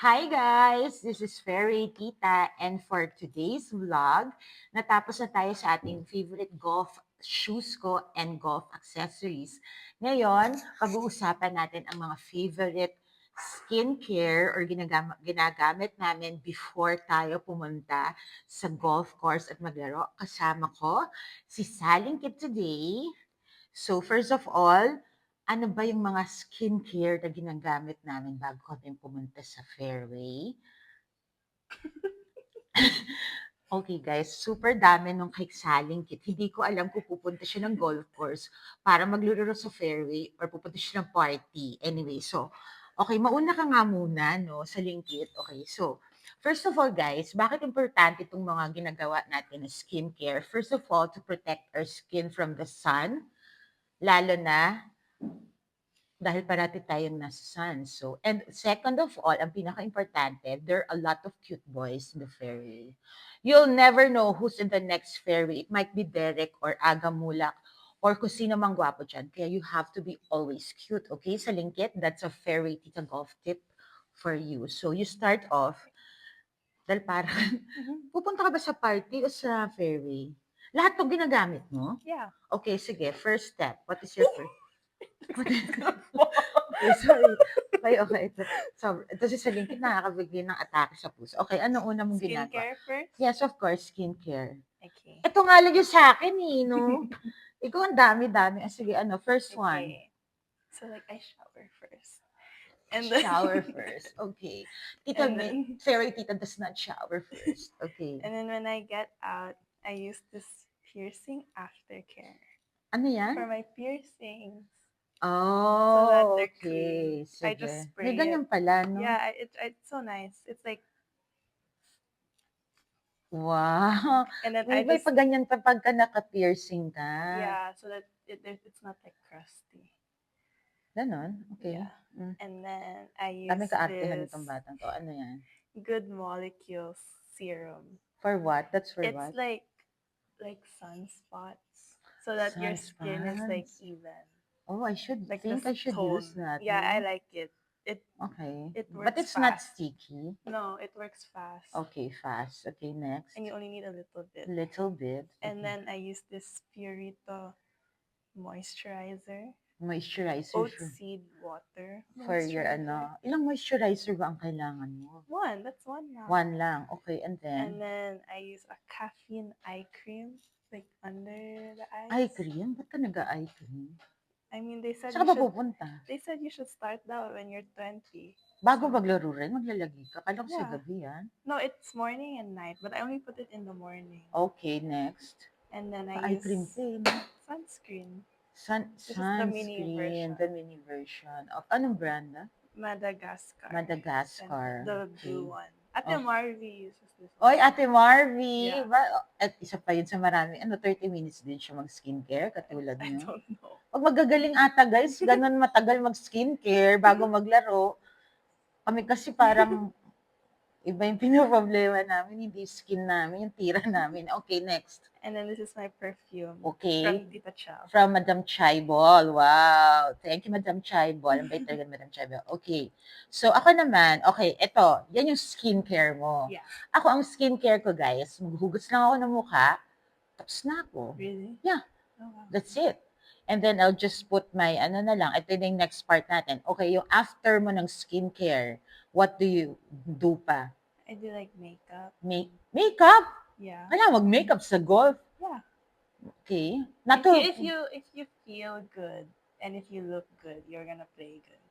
Hi guys! This is Fairy Tita and for today's vlog, natapos na tayo sa ating favorite golf shoes ko and golf accessories. Ngayon, pag-uusapan natin ang mga favorite skincare or ginagamit namin before tayo pumunta sa golf course at maglaro. Kasama ko si Saling Kit today. So first of all, ano ba yung mga skincare na ginagamit namin bago kami pumunta sa fairway? Okay guys, super dami nung kay Saling Kit. Hindi ko alam kung pupunta siya ng golf course para maglaro sa fairway or pupunta siya ng party. Anyway, so, okay, mauna ka nga muna, no, sa Lingkit. Okay, so, first of all guys, bakit importante itong mga ginagawa natin na skincare? First of all, to protect our skin from the sun, lalo na dahil parati tayong nasa sun. So, and second of all, ang pinaka-importante, there are a lot of cute boys in the fairway. You'll never know who's in the next fairway. It might be Derek or Aga Mulak or kung sino mang gwapo dyan. Kaya you have to be always cute, okay? Sa Lingkit, that's a fairway tita golf tip for you. So, you start off, dahil parang, pupunta ka ba sa party o sa fairway? Lahat to ginagamit mo? Yeah. Okay, sige. First step. What is your first? Okay, sorry. Okay, okay. Ito si Salingkit nakakabigay ng atake sa puso. Okay, ano una mong ginagawa? Skincare first? Yes, of course, skincare. Okay. Ito nga lang yung sa akin eh, no? Ikaw ang dami-dami. Ah, sige, ano, first one. Okay. So like I shower first. And then Shower first. Okay. Tita, and then fairy tita does not shower first. Okay. and then when I get out, I use this piercing aftercare Ano for yan? my piercings so that Oh, they're clean. okay. I just Sige. May spray it. ganyan pala, no? Yeah, it's so nice. It's like Wow. and then May, I may just pag ganyan pa pagka naka-piercing ka. yeah, so that it's not like crusty. Ganon? Okay. Yeah. Mm. And then I Dami use kaartehan this nitong batang to. Ano yan? Good Molecules serum. For what? That's for It's what? like sunspots so that your skin is like Sunspots. even, Oh, I should like think this I should use tone. that, Yeah, I no? like it. It Okay. it But works it's not fast. sticky. No, it works fast. Okay, fast. Okay, next. And you only need a little bit. Little bit. And Okay. then I use this Purito moisturizer. Moisturizer Oat seed water for your moisturizer. ano. Ilang moisturizer ba ang kailangan mo? One, that's one now. One lang. Okay, and And then? then I use a caffeine eye cream like under the Eye eyes. cream? Ba't ka nag-eye cream? I mean, Saan ka ba pupunta? they said you should start that when you're 20. Bago So, maglaro rin, maglalagay ka. Kala ko sa yeah. gabi yan. No, it's morning and night, but I only put it in the morning. Okay, next. And then I Pa-eye use cream ka eh. sunscreen. This is the mini version. the mini version of anong brand na? Madagascar. Madagascar. The blue one. Ate Oh. Marvy uses this Oy, one. Ate Marvy! Yeah. At isa pa yun sa marami. 30 minutes din siya mag-skincare, katulad I niyo. don't know. Pag magagaling ata guys, ganun matagal mag-skincare bago maglaro. Kami kasi parang iba yung pinoproblema namin, hindi skin namin, yung tira namin. Okay, next. And then this is my perfume. Okay. From Tita Chow. From Madam Chaibol. Wow. Thank you, Madam Chaibol. Ang bait talaga, Madam Chaibol. Okay. So, ako naman, okay, eto, yan yung skincare mo. Yeah. Ako, ang skincare ko, guys, maghuhugas lang ako ng mukha, tapos na ako. Really? Yeah. Oh, wow. That's it. And then, I'll just put my, ano na lang, ito na yung next part natin. Okay, yung after mo ng skincare, what do you do pa? I do like makeup. Makeup? Yeah. Kailangan mag-makeup sa golf. Yeah. Okay. If you feel good and if you look good, you're gonna play good.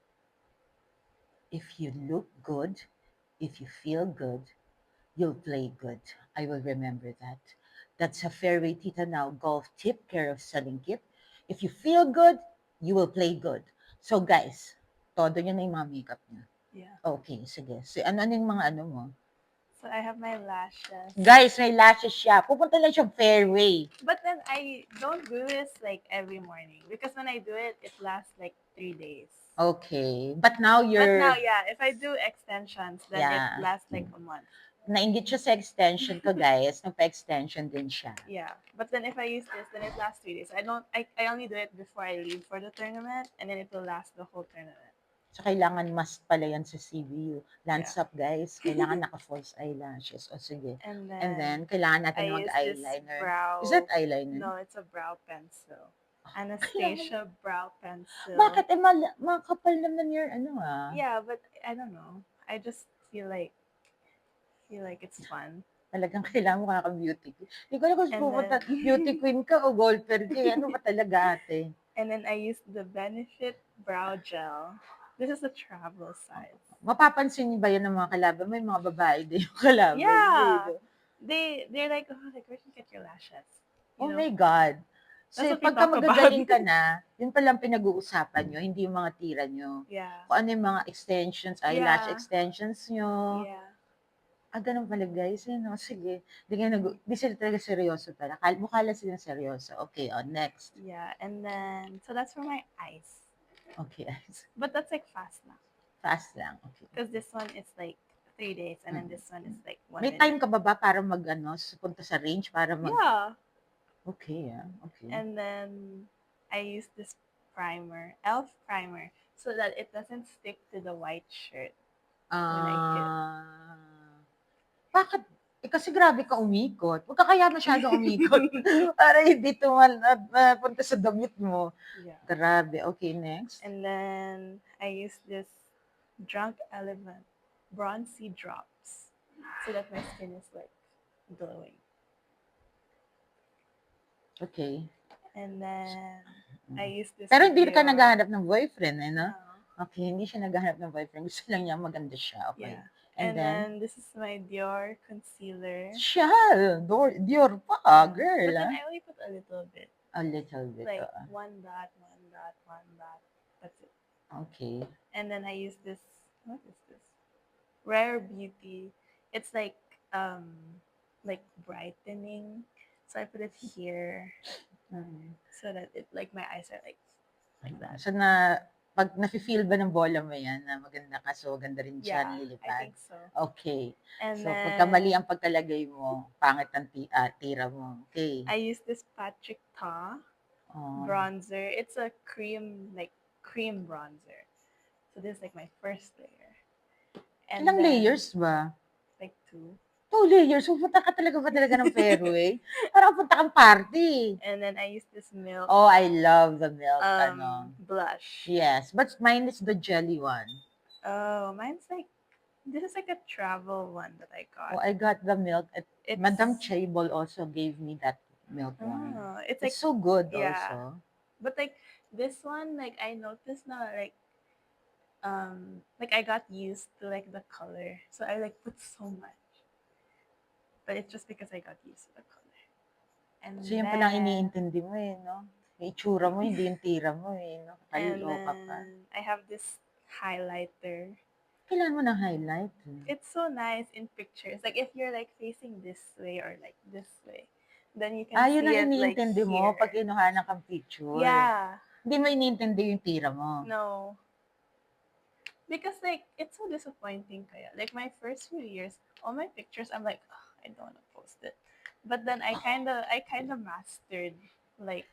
If you look good, if you feel good, you'll play good. I will remember that. That's a Fairway Tita Now golf tip, care of Selling Kit. If you feel good, you will play good. So guys, todo nyo na yung mga makeup nyo. Yeah. Okay, sige. So, ano yung mga ano mo? So I have my lashes. Guys, may lashes siya. Pupunta lang siya Fairway. But then I don't do this like every morning because when I do it, it lasts like 3 days. Okay. But now you're... But now, yeah, if I do extensions, then Yeah. it lasts like a month. Nainggit siya sa extension ko, guys. Nagpa-extension din siya. Yeah. But then if I use this, then it lasts 3 days. I only do it before I leave for the tournament, and then it will last the whole tournament. So, kailangan must pala yan sa CBU. Dance Yeah. up, guys. Kailangan naka-false eyelashes. O, sige. And And then, then kailangan I natin use this mag-eyeliner. Is that brow. eyeliner? No, it's a brow pencil. Kailangan. Anastasia brow pencil. Bakit? Makapal naman your ano Yeah, but I don't know. I just feel like it's fun. Talagang kailangan mo kaka-beauty queen. Hindi ko alam kung And pupunta, then beauty queen ka o golfer ka. Ano ba talaga, ate? and then I used the Benefit brow gel. This is the travel size. Mapapansin niyo ba yan ng mga kalaban? May mga babae din yung kalaban. Yeah. Dito. They're like, oh, like where can you get your lashes? Oh You know? my God. That's So, what we pagka talk magagaling about. ka na, yun palang pinag-uusapan nyo, hindi yung mga tira nyo. Yeah. Kung ano yung mga extensions, eyelash Yeah. extensions nyo. Yeah. Ganun pala guys. Yun, sige. Di sila talaga seryoso pala. Mukha lang silang seryoso. Okay, next. Yeah. And then so that's for my eyes. Okay, But that's like fast now. fast lang. Okay. Because this one is like 3 days and then this one is like 1 May minute. time ka ba para punta sa range para Yeah. Okay, okay. And then I use this primer, e.l.f. primer, so that it doesn't stick to the white shirt. Bakit? Kasi grabe ka umikot. Huwag ka kaya masyadong umikot. Para hindi punta sa damit mo. Yeah. Grabe. Okay, next. And then I use this Drunk Elephant bronzy drops so that my skin is like glowing. Okay. And then I use this. Pero hindi ka Dior. naghahanap ng boyfriend, eh, no? No. Okay, hindi siya naghahanap ng boyfriend. Gusto lang niya maganda siya. Okay. Yeah. And then this is my Dior concealer. Dior pa, girl. But then I only put a little bit. A little bit. Like one dot. That's it. Okay. And then I use this. What is this? Rare Beauty. It's like brightening. So I put it here so that it like my eyes are like that. So pag nafe-feel ba ng bola mo yan na maganda ka, so ganda rin siya, nililipad? I think so. Okay. And so, then, pagka mali ang pagkalagay mo, pangit ang tira mo. Okay. I use this Patrick Ta bronzer. It's a cream bronzer. So this is like my first layer. And ilang layers ba? Like 2. 2 layers? Pupunta ka talaga ng fairway? Parang punta kang party. And then I use this Milk. Oh, I love the Milk. Blush. Yes, but mine is the jelly one. Oh, mine's like, this is like a travel one that I got. Oh, I got the Milk. Madam Chable also gave me that Milk one. It's like, so good yeah. also. But like this one, like I noticed now, like I got used to like the color, so I like put so much. But it's just because I got used to the color. And so yun palang iniintindi mo eh, no? Yung itsura mo, hindi yung tira mo eh, no? Kaliloka pa. I have this highlighter. Kailangan mo ng highlight. It's so nice in pictures. Like if you're like facing this way or like this way, then you can see yun ang it iniintindi like mo here. pag kinuhanan kang picture. Yeah. Hindi mo iniintindi yung tira mo. No. Because like it's so disappointing kaya. Like my first few years, all my pictures I'm like, oh, I don't want to post it. But then I kind of mastered like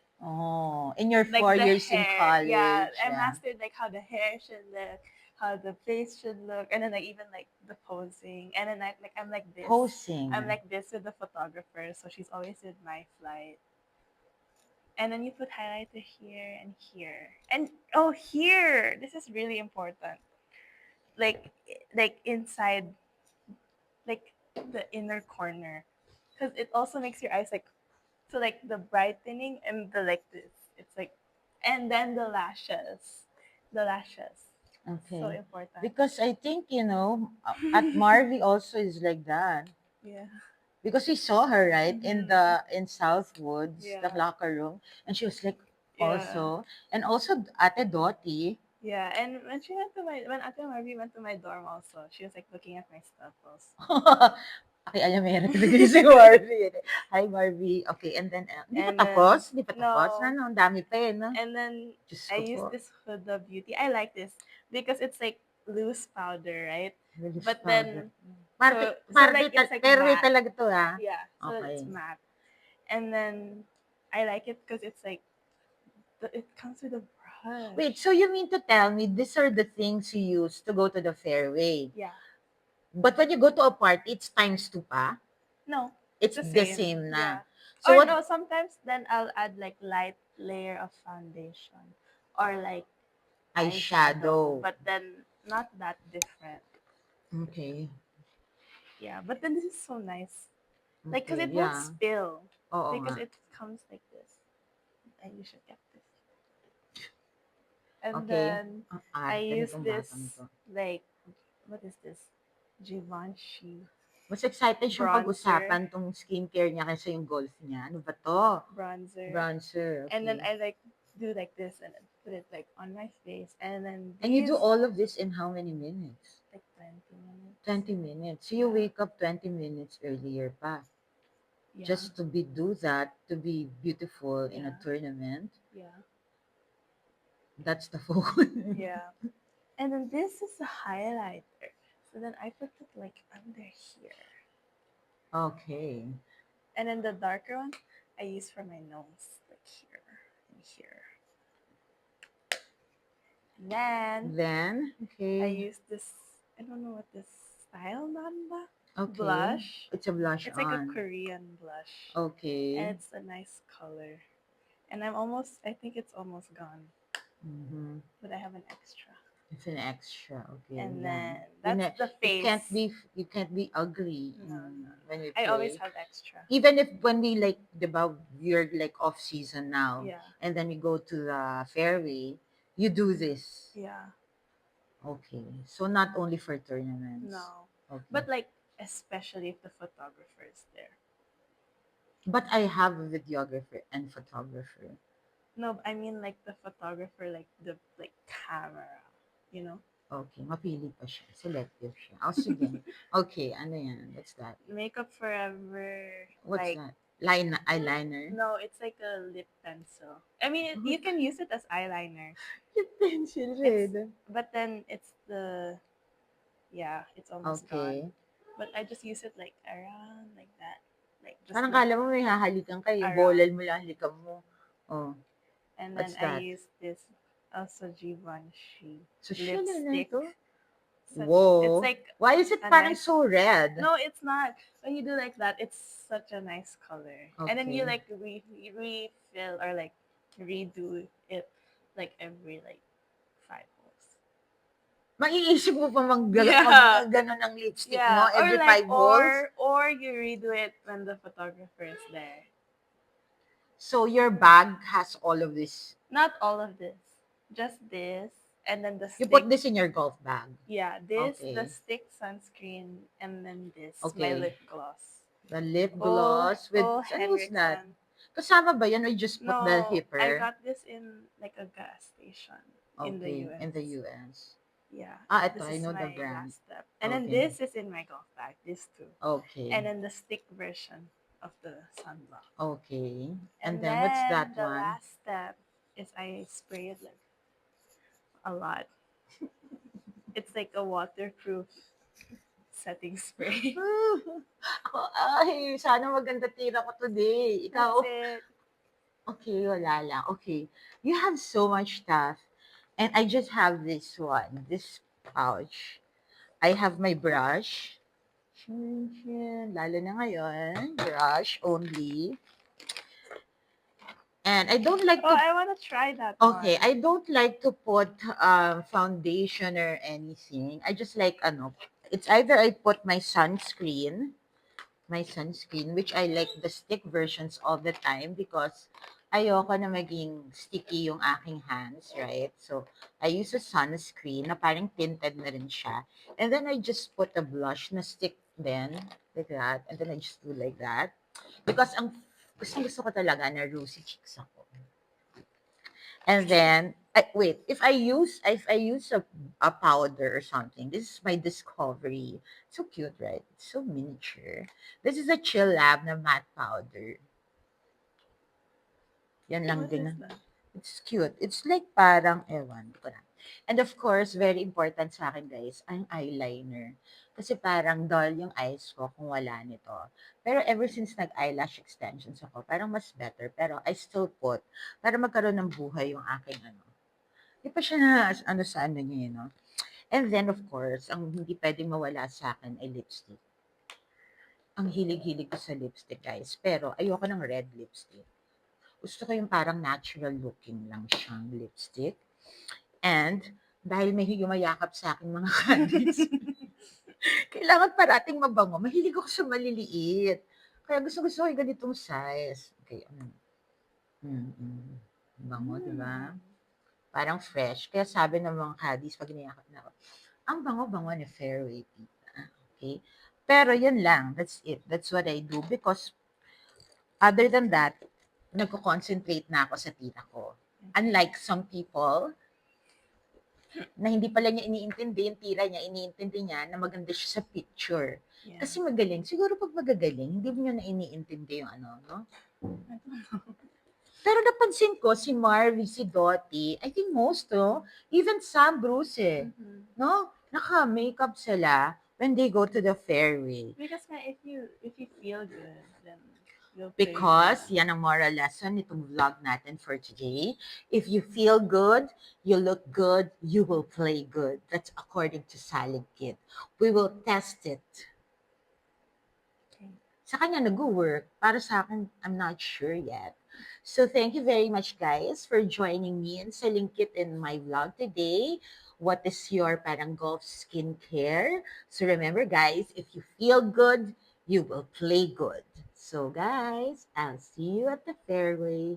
in your 4 years in college. Yeah, I mastered like how the hair should look, how the face should look, and then like even like the posing. And then I'm like this. Posing. I'm like this with the photographer, so she's always with my flight. And then you put highlighter here and here. And here. This is really important. Like inside like the inner corner. Because it also makes your eyes like so like the brightening and the like this. It's like and then the lashes. Okay. So important. Because I think, at Marvy also is like that. Yeah. Because we saw her, right, in Southwoods, the locker room, and she was like also, and also Ate Dottie. Yeah, and when Ate Marvy went to my dorm also, she was like looking at my stuff also. Okay, alam mo yan, si Marvy. Hi, Marvy. Okay, and then, Di pa tapos? No, ang dami pa eh, no? And then, I use this Huda Beauty. I like this because it's like loose powder, right? But then, Pero talaga to, ha? Yeah, so it's matte. And then, I like it because it's like, it comes with a brow Wait, gosh. so you mean to tell me these are the things you use to go to the fairway? Yeah. But when you go to a party, it's times two pa? No, it's It's the the same. same na. Yeah. So Or what? no, sometimes then I'll add like light layer of foundation or like eyeshadow, Eyeshadow. but then not that different. Okay. Yeah, but then this is so nice. Like, cause Okay, it won't yeah. spill Oo nga. because it comes like this. And you should get this. And Okay. then Ang I arte use nitong batang this to. like what is this? Givenchy Mas excited siyang bronzer, pag-usapan tong skincare niya kaysa yung golf niya. Ano ba to? bronzer, Bronzer, and then okay. I like do like this and then put it like on my face, and then And you these do all of this in how many minutes? like 20 minutes. 20 minutes. So you Yeah, wake up 20 minutes earlier pa. yeah, Just to do that, to be beautiful in a yeah, tournament. yeah, That's the focus. yeah. And then this is a highlighter. So then I put it like under here, Okay. and then the darker one I use for my nose, like here and here. And then Then, I okay. use this. I don't know what this style namba Okay. blush. It's a blush It's like a on. Korean blush, and Okay. it's a nice color. And I'm almost. I think it's almost gone, Mm-hmm. but I have an extra. It's an extra. Okay, And yeah. then You that's know, the it can't face. be you can't be ugly No, no, no. when we I always play. have extra. Even if when we like we're like off season now, Yeah, and then we go to the fairway, you do this. yeah. Okay, so not only for tournaments. No, Okay, but like especially if the photographer is there. but I have a videographer and photographer. No, I mean like the photographer, like the like camera. You know, Okay, mapili pa siya. Selective siya. Oh, sige. Okay, ano yan? What's that? Makeup Forever. What's Like that? Line eyeliner. no, it's like a lip pencil. I mean, you can use it as eyeliner. Yung pencil It's red. but then it's the yeah, it's almost gone. Okay. But I just use it like around like that, like just Parang like kala mo may hahalikan ka, yung around. bolal mo lang halikan mo. Oh, And then what's I that? use this also Givenchy Social na lipstick. ito? Such it's Whoa. like Why is it a parang nice. so red? No, it's not. When you do like that, it's such a nice color. And then you Okay. like refill or like redo it like every like 5 holes. Maiisip mo pa Yeah. ganon ng lipstick mo Yeah. Or every like 5 holes? or you redo it when the photographer is there. So your bag has all of this. Not all of this. Just this. And then the You stick. put this in your golf bag. Yeah, this, the Okay. stick sunscreen, and then this, my Okay. lip gloss. The lip Oh, gloss with, oh, ano was that? Hendrickson. Kasama ba yan or you just put the No, I hipper? got this in like a gas station in the Okay, in the US. US. Yeah, Ah, ito, this I is know the my brand. last step. And then Okay. this is in my golf bag, this too. Okay. And then the stick version of the sunblock. Okay. And And then what's then that the one? last step is I spray it like a lot. It's like a waterproof setting spray. Ako, ay, sana maganda tira ko today. That's Ikaw, it. okay, wala lang. Okay. You have so much stuff. And I just have this one, this pouch. I have my brush. Lalo na ngayon, brush only. And I don't like Oh, to I want to try that Okay, one. I don't like to put foundation or anything. I just like ano, it's either I put my sunscreen, which I like the stick versions all the time because ayoko na maging sticky yung aking hands, right? So, I use a sunscreen na parang tinted na rin siya. And then I just put a blush na stick then, like that. And then I just do like that. Because ang gusto ko talaga na rosy cheeks ako. And then, if I use a powder or something, this is my discovery. So cute, right? It's so miniature. This is a Chill Lab na matte powder. Yan lang What din. is that? It's cute. It's like parang, ewan ko na. And of course, very important sa akin guys, ang eyeliner. Kasi parang dull yung eyes ko kung wala nito. Pero ever since nag-eyelash extensions ako, parang mas better. Pero I still put, para magkaroon ng buhay yung aking ano. Di pa siya na ano sa ano niya, no? And then, of course, ang hindi pwedeng mawala sa akin ay lipstick. Ang hilig-hilig ko sa lipstick, guys. Pero ayoko ng red lipstick. Gusto ko yung parang natural looking lang siyang lipstick. And dahil may yumayakap sa akin mga candies, kailangan parating mabango. Mahilig ako sa maliliit. Kaya gusto-gusto ko yung ganitong size. Okay, bango, di ba? Parang fresh. Kaya sabi ng mga caddies pag iniyakap na ako, ang bango-bango ni Fairway, tita. Okay? Pero yun lang. That's it. That's what I do. Because other than that, nagko-concentrate na ako sa tita ko. Unlike some people na hindi pala niya iniintindi yung tira niya, iniintindi niya na maganda siya sa picture. Yeah. Kasi magaling. Siguro pag magagaling, hindi mo niya na iniintindi yung ano, no? Pero napansin ko, si Marvy, si Dottie, I think most, no? Even Sam Bruce, no? Naka-makeup sila when they go to the fairway. Because if you feel good, then you'll play Because, good. yan ang moral lesson nitong vlog natin for today. If you feel good, you look good, you will play good. That's according to Silent Kid. We will test it. Okay. Sa kanya nag-work. Para sa akin, I'm not sure yet. So thank you very much, guys, for joining me and Silent Kid in my vlog today. What is your parang golf skincare? So remember, guys, if you feel good, you will play good. So guys, I'll see you at the fairway.